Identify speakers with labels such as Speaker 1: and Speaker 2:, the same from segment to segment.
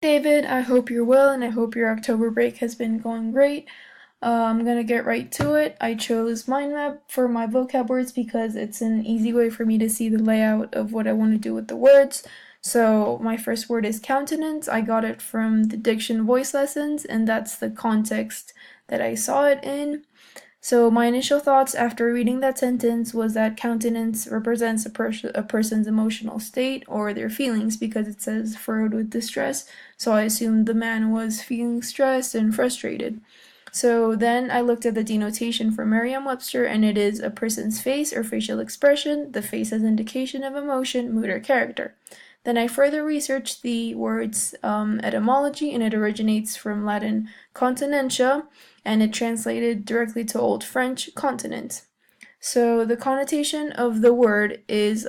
Speaker 1: David, I hope you're well and I hope your October break has been going great. I'm gonna get right to it. I chose mind map for my vocab words because it's an easy way for me to see the layout of what I want to do with the words. So, my first word is countenance. I got it from the Diction Voice Lessons, and that's the context that I saw it in. So, my initial thoughts after reading that sentence was that countenance represents a person's emotional state or their feelings because it says furrowed with distress. So, I assumed the man was feeling stressed and frustrated. So, then I looked at the denotation from Merriam Webster, and it is a person's face or facial expression, the face as indication of emotion, mood, or character. Then I further researched the word's etymology, and it originates from Latin continentia, and it translated directly to Old French continent. So the connotation of the word is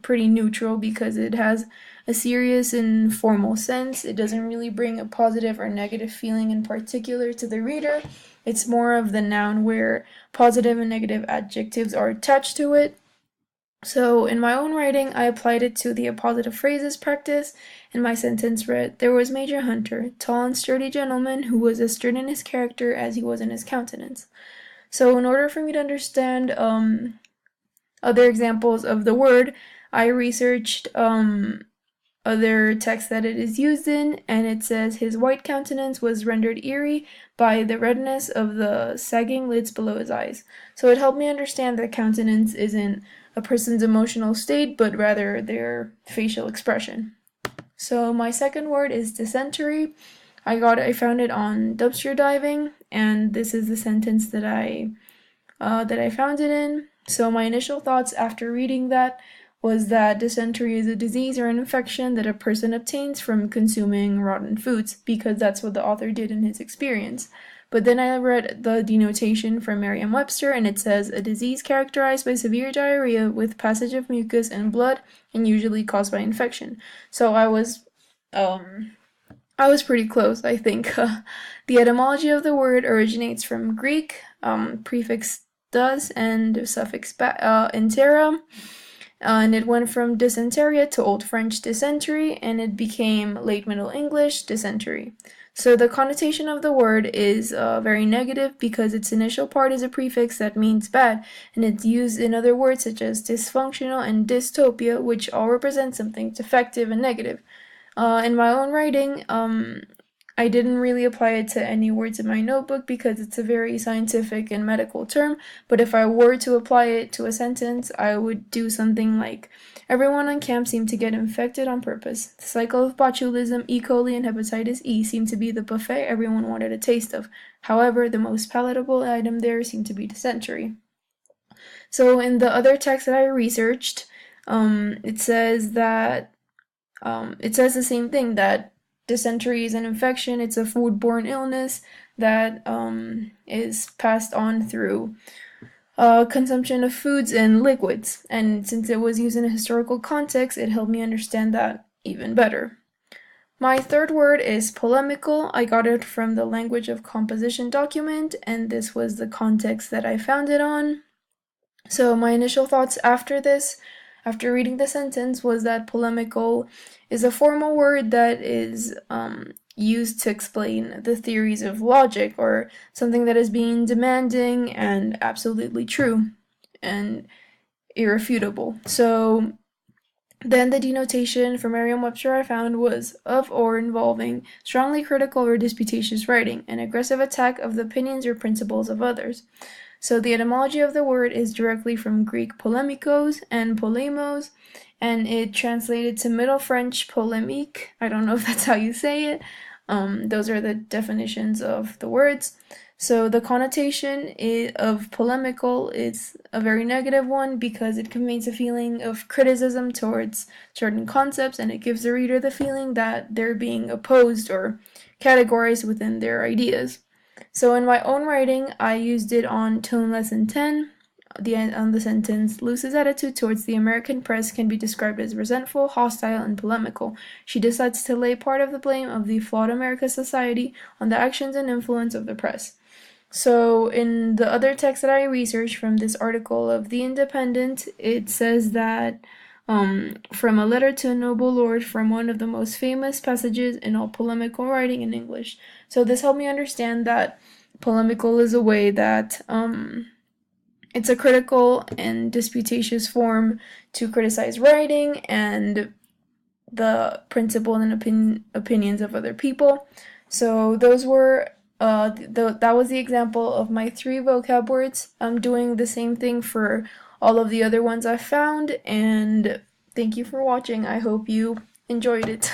Speaker 1: pretty neutral because it has a serious and formal sense. It doesn't really bring a positive or negative feeling in particular to the reader. It's more of the noun where positive and negative adjectives are attached to it. So, in my own writing, I applied it to the appositive phrases practice, and my sentence read, "There was Major Hunter, tall and sturdy gentleman who was as stern in his character as he was in his countenance." So, in order for me to understand other examples of the word, I researched other texts that it is used in, and it says his white countenance was rendered eerie by the redness of the sagging lids below his eyes. So it helped me understand that countenance isn't a person's emotional state, but rather their facial expression. So my second word is dysentery. I found it on dumpster diving, and this is the sentence that I found it in. So my initial thoughts after reading that was that dysentery is a disease or an infection that a person obtains from consuming rotten foods, because that's what the author did in his experience. But then I read the denotation from Merriam Webster, and it says a disease characterized by severe diarrhea with passage of mucus and blood, and usually caused by infection. So um, I was pretty close, I think. The etymology of the word originates from Greek, prefix "does" and suffix "intera", and it went from dysenteria to Old French dysentery, and it became Late Middle English dysentery. So the connotation of the word is very negative because its initial part is a prefix that means bad, and it's used in other words such as dysfunctional and dystopia, which all represent something defective and negative. In my own writing, I didn't really apply it to any words in my notebook because it's a very scientific and medical term, but if I were to apply it to a sentence, I would do something like, everyone on camp seemed to get infected on purpose. The cycle of botulism, E. coli, and hepatitis E seemed to be the buffet everyone wanted a taste of. However, the most palatable item there seemed to be dysentery. So in the other text that I researched, it says that it says the same thing, that dysentery is an infection. It's a foodborne illness that is passed on through consumption of foods and liquids. And since it was used in a historical context, it helped me understand that even better. My third word is polemical. I got it from the Language of Composition document, and this was the context that I found it on. So my initial thoughts after reading the sentence, was that polemical is a formal word that is used to explain the theories of logic, or something that is being demanding and absolutely true and irrefutable. So then the denotation for Merriam-Webster I found was of or involving strongly critical or disputatious writing, an aggressive attack of the opinions or principles of others. So the etymology of the word is directly from Greek polemikos and polemos, and it translated to Middle French polemique. I don't know if that's how you say it. Those are the definitions of the words. So the connotation of polemical is a very negative one because it conveys a feeling of criticism towards certain concepts, and it gives the reader the feeling that they're being opposed or categorized within their ideas. So in my own writing, I used it on Tone Lesson 10, on the sentence, Luce's attitude towards the American press can be described as resentful, hostile, and polemical. She decides to lay part of the blame of the flawed American society on the actions and influence of the press. So in the other text that I researched from this article of The Independent, it says that From a letter to a noble lord, from one of the most famous passages in all polemical writing in English. So this helped me understand that polemical is a way that it's a critical and disputatious form to criticize writing and the principle and opinions of other people. So those were that was the example of my 3 vocab words. I'm doing the same thing for all of the other ones I found, and thank you for watching. I hope you enjoyed it.